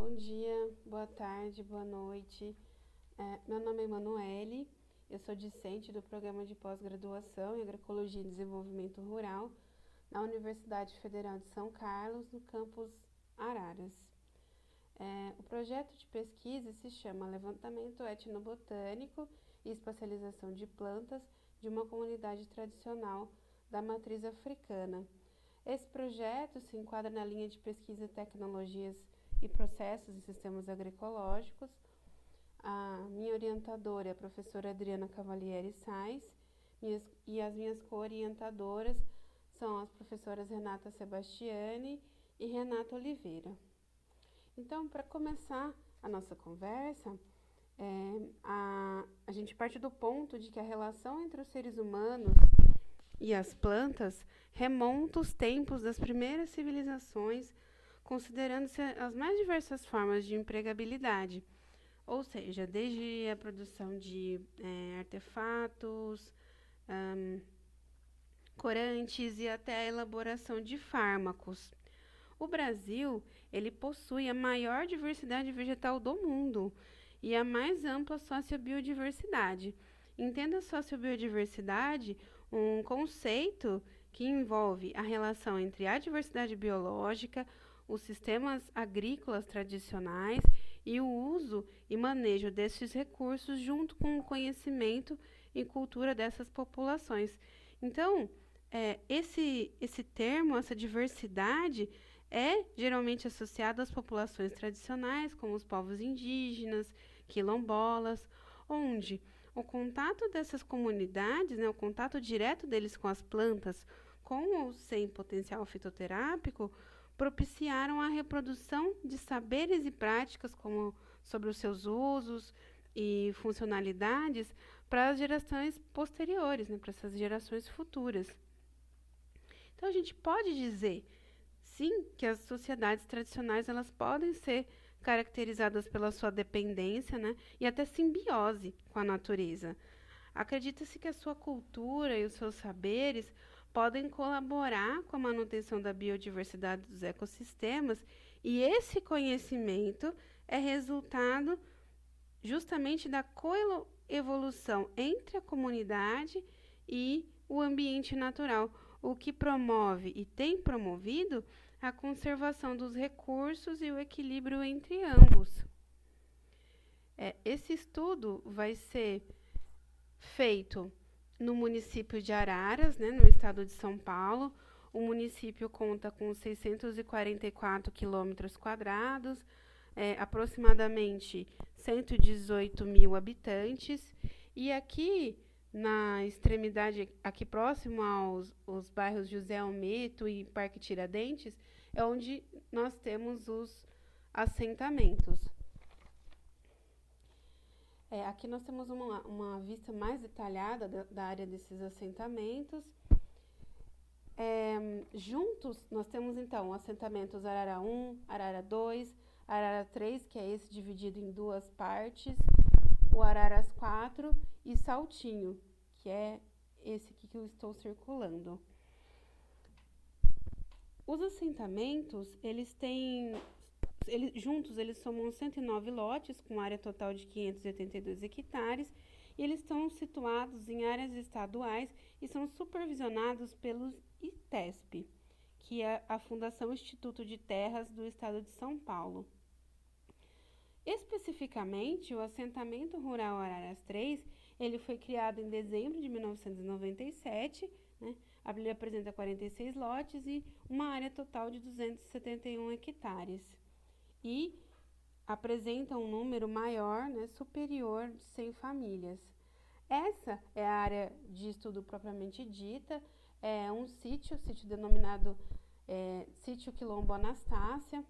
Bom dia, boa tarde, boa noite. Meu nome é Emanuele, eu sou discente do Programa de Pós-Graduação em Agroecologia e Desenvolvimento Rural na Universidade Federal de São Carlos, no campus Araras. O projeto de pesquisa se chama Levantamento Etnobotânico e Espacialização de Plantas de uma Comunidade Tradicional da Matriz Africana. Esse projeto se enquadra na linha de pesquisa Tecnologias e Processos em Sistemas Agroecológicos. A minha orientadora é a professora Adriana Cavalieri Sais e as minhas co-orientadoras são as professoras Renata Sebastiani e Renata Oliveira. Então, para começar a nossa conversa, a gente parte do ponto de que a relação entre os seres humanos e as plantas remonta os tempos das primeiras civilizações, considerando-se as mais diversas formas de empregabilidade, ou seja, desde a produção de artefatos, corantes e até a elaboração de fármacos. O Brasil, ele possui a maior diversidade vegetal do mundo e a mais ampla sociobiodiversidade. Entenda sociobiodiversidade um conceito que envolve a relação entre a diversidade biológica, os sistemas agrícolas tradicionais e o uso e manejo desses recursos junto com o conhecimento e cultura dessas populações. Então, esse termo, essa diversidade, é geralmente associado às populações tradicionais, como os povos indígenas, quilombolas, onde o contato dessas comunidades, o contato direto deles com as plantas, com ou sem potencial fitoterápico, propiciaram a reprodução de saberes e práticas como sobre os seus usos e funcionalidades para as gerações posteriores, para essas gerações futuras. Então, a gente pode dizer, sim, que as sociedades tradicionais elas podem ser caracterizadas pela sua dependência, e até simbiose com a natureza. Acredita-se que a sua cultura e os seus saberes podem colaborar com a manutenção da biodiversidade dos ecossistemas, e esse conhecimento é resultado justamente da coevolução entre a comunidade e o ambiente natural, o que promove e tem promovido a conservação dos recursos e o equilíbrio entre ambos. Esse estudo vai ser feito no município de Araras, no estado de São Paulo. O município conta com 644 quilômetros quadrados, aproximadamente 118 mil habitantes. E aqui, na extremidade, aqui próximo aos bairros José Almeto e Parque Tiradentes, é onde nós temos os assentamentos. Aqui nós temos uma vista mais detalhada da área desses assentamentos. Juntos, nós temos, então, assentamentos Arara 1, Arara 2, Arara 3, que é esse dividido em duas partes, o Araras 4 e Saltinho, que é esse aqui que eu estou circulando. Os assentamentos, juntos, eles somam 109 lotes, com área total de 582 hectares, e eles estão situados em áreas estaduais e são supervisionados pelo ITESP, que é a Fundação Instituto de Terras do Estado de São Paulo. Especificamente, o assentamento rural Araras 3, ele foi criado em dezembro de 1997, Ele apresenta 46 lotes e uma área total de 271 hectares. E apresenta um número maior, superior de 100 famílias. Essa é a área de estudo propriamente dita, é um sítio denominado Sítio Quilombo Anastácia.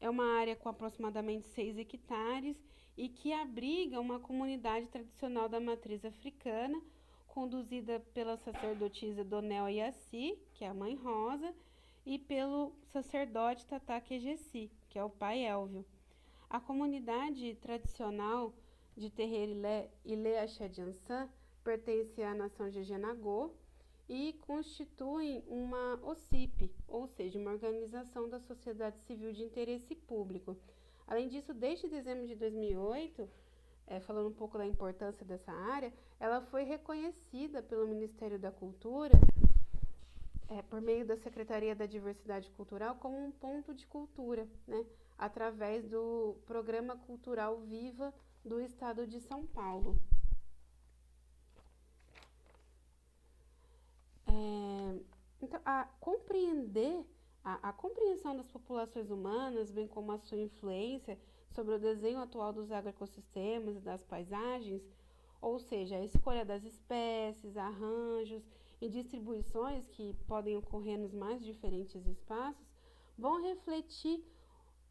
É uma área com aproximadamente 6 hectares e que abriga uma comunidade tradicional da matriz africana, conduzida pela sacerdotisa Donel Yaci, que é a Mãe Rosa, e pelo sacerdote Tata Quejessi, que é o pai Elvio. A comunidade tradicional de Terreiro Ilê Axé Jançã pertence à nação Jejenagô e constituem uma OCIP, ou seja, uma organização da sociedade civil de interesse público. Além disso, desde dezembro de 2008, falando um pouco da importância dessa área, ela foi reconhecida pelo Ministério da Cultura, por meio da Secretaria da Diversidade Cultural, como um ponto de cultura, né, através do Programa Cultural Viva do Estado de São Paulo. Então, a compreensão das populações humanas, bem como a sua influência sobre o desenho atual dos agroecossistemas e das paisagens, ou seja, a escolha das espécies, arranjos e distribuições que podem ocorrer nos mais diferentes espaços, vão refletir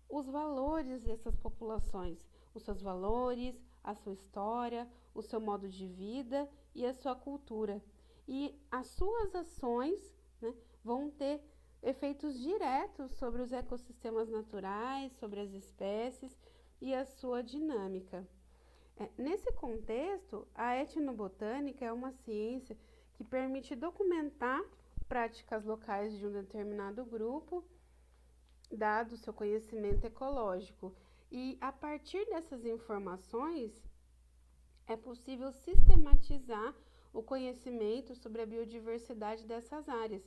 os valores dessas populações, os seus valores, a sua história, o seu modo de vida e a sua cultura. E as suas ações, né, vão ter efeitos diretos sobre os ecossistemas naturais, sobre as espécies e a sua dinâmica. Nesse contexto, a etnobotânica é uma ciência que permite documentar práticas locais de um determinado grupo, dado o seu conhecimento ecológico. E a partir dessas informações, é possível sistematizar o conhecimento sobre a biodiversidade dessas áreas.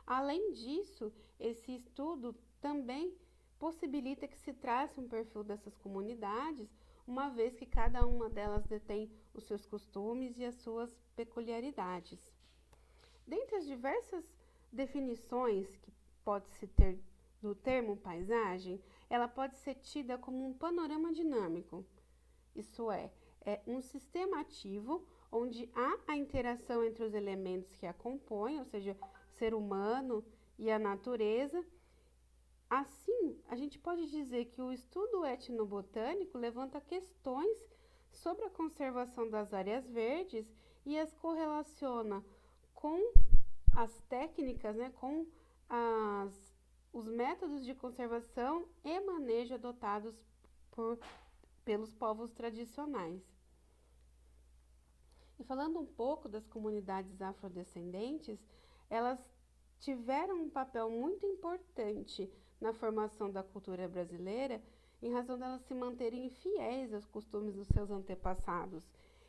Além disso, esse estudo também possibilita que se trace um perfil dessas comunidades, uma vez que cada uma delas detém os seus costumes e as suas peculiaridades. Dentre as diversas definições que pode-se ter do termo paisagem, ela pode ser tida como um panorama dinâmico, isso é um sistema ativo onde há a interação entre os elementos que a compõem, ou seja, o ser humano e a natureza. Assim, a gente pode dizer que o estudo etnobotânico levanta questões sobre a conservação das áreas verdes e as correlaciona com as técnicas, né, com os métodos de conservação e manejo adotados pelos povos tradicionais. E falando um pouco das comunidades afrodescendentes, elas tiveram um papel muito importante na formação da cultura brasileira, em razão delas se manterem fiéis aos costumes dos seus antepassados.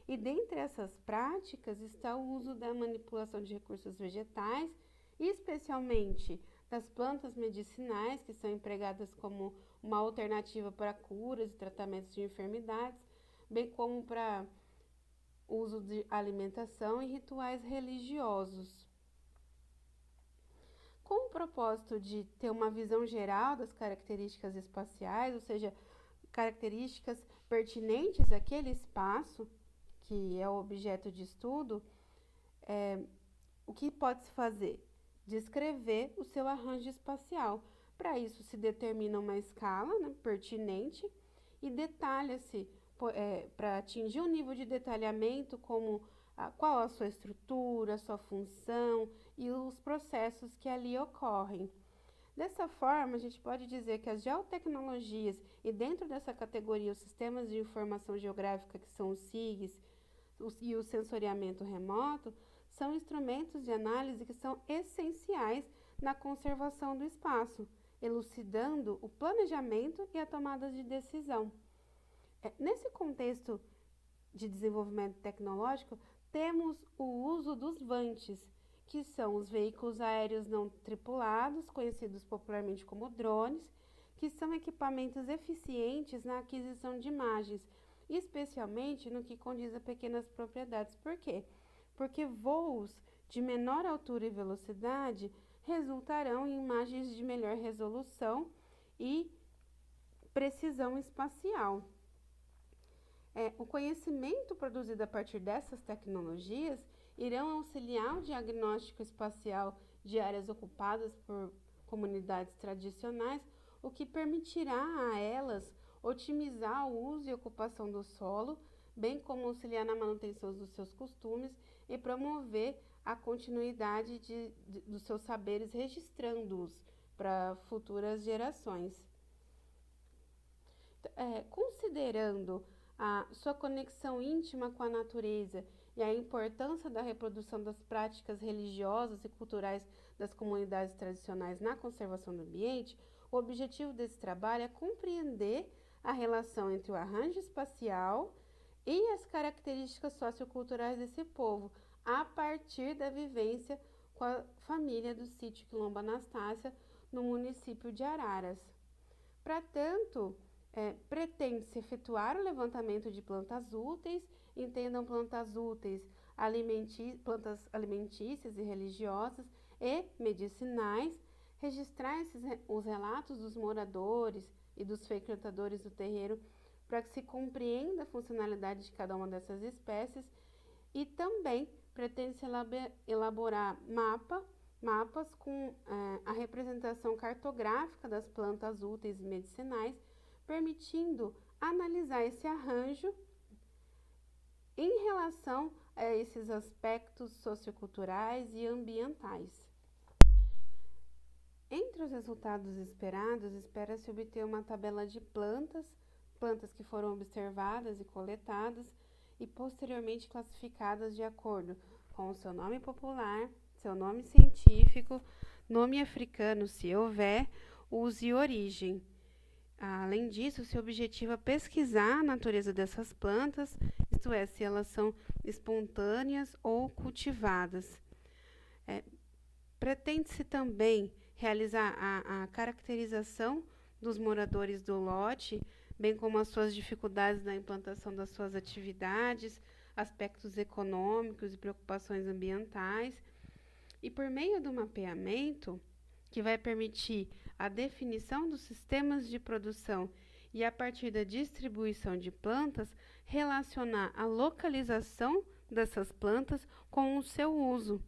E dentre essas práticas está o uso da manipulação de recursos vegetais, especialmente das plantas medicinais, que são empregadas como uma alternativa para curas e tratamentos de enfermidades, bem como para uso de alimentação e rituais religiosos. Com o propósito de ter uma visão geral das características espaciais, ou seja, características pertinentes àquele espaço, que é o objeto de estudo, o que pode-se fazer? Descrever o seu arranjo espacial. Para isso, se determina uma escala, né, pertinente e detalha-se para atingir um nível de detalhamento como qual a sua estrutura, a sua função e os processos que ali ocorrem. Dessa forma, a gente pode dizer que as geotecnologias e dentro dessa categoria os sistemas de informação geográfica, que são os SIGs, e o sensoriamento remoto, são instrumentos de análise que são essenciais na conservação do espaço, elucidando o planejamento e a tomada de decisão. Nesse contexto de desenvolvimento tecnológico, temos o uso dos VANTs, que são os veículos aéreos não tripulados, conhecidos popularmente como drones, que são equipamentos eficientes na aquisição de imagens, especialmente no que condiz a pequenas propriedades. Por quê? Porque voos de menor altura e velocidade resultarão em imagens de melhor resolução e precisão espacial. O conhecimento produzido a partir dessas tecnologias irão auxiliar o diagnóstico espacial de áreas ocupadas por comunidades tradicionais, o que permitirá a elas otimizar o uso e ocupação do solo, bem como auxiliar na manutenção dos seus costumes e promover a continuidade dos seus saberes, registrando-os para futuras gerações. Considerando a sua conexão íntima com a natureza e a importância da reprodução das práticas religiosas e culturais das comunidades tradicionais na conservação do ambiente, o objetivo desse trabalho é compreender a relação entre o arranjo espacial e as características socioculturais desse povo, a partir da vivência com a família do sítio Quilombo Anastácia, no município de Araras. Para tanto, pretende-se efetuar o levantamento de plantas úteis, entendam plantas úteis, plantas alimentícias e religiosas e medicinais, registrar os relatos dos moradores e dos frequentadores do terreiro para que se compreenda a funcionalidade de cada uma dessas espécies, e também pretende-se elaborar mapas com a representação cartográfica das plantas úteis e medicinais, permitindo analisar esse arranjo em relação a esses aspectos socioculturais e ambientais. Entre os resultados esperados, espera-se obter uma tabela de plantas que foram observadas e coletadas e posteriormente classificadas de acordo com o seu nome popular, seu nome científico, nome africano, se houver, uso e origem. Além disso, se objetiva pesquisar a natureza dessas plantas, isto é, se elas são espontâneas ou cultivadas. Pretende-se também realizar a caracterização dos moradores do lote, bem como as suas dificuldades na implantação das suas atividades, aspectos econômicos e preocupações ambientais. E por meio do mapeamento, que vai permitir a definição dos sistemas de produção e, a partir da distribuição de plantas, relacionar a localização dessas plantas com o seu uso.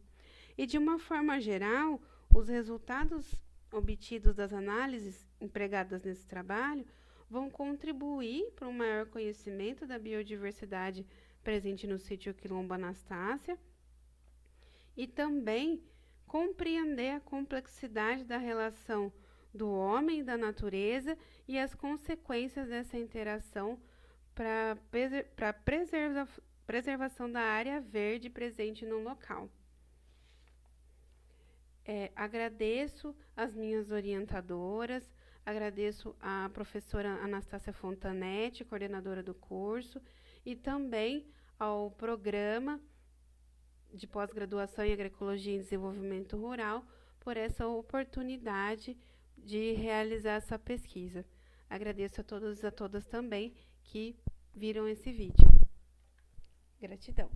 E, de uma forma geral, os resultados obtidos das análises empregadas nesse trabalho vão contribuir para um maior conhecimento da biodiversidade presente no sítio Quilombo Anastácia e também compreender a complexidade da relação do homem e da natureza e as consequências dessa interação para a preservação da área verde presente no local. Agradeço as minhas orientadoras, agradeço a professora Anastácia Fontanetti, coordenadora do curso, e também ao programa de pós-graduação em Agroecologia e Desenvolvimento Rural por essa oportunidade de realizar essa pesquisa. Agradeço a todos e a todas também que viram esse vídeo. Gratidão.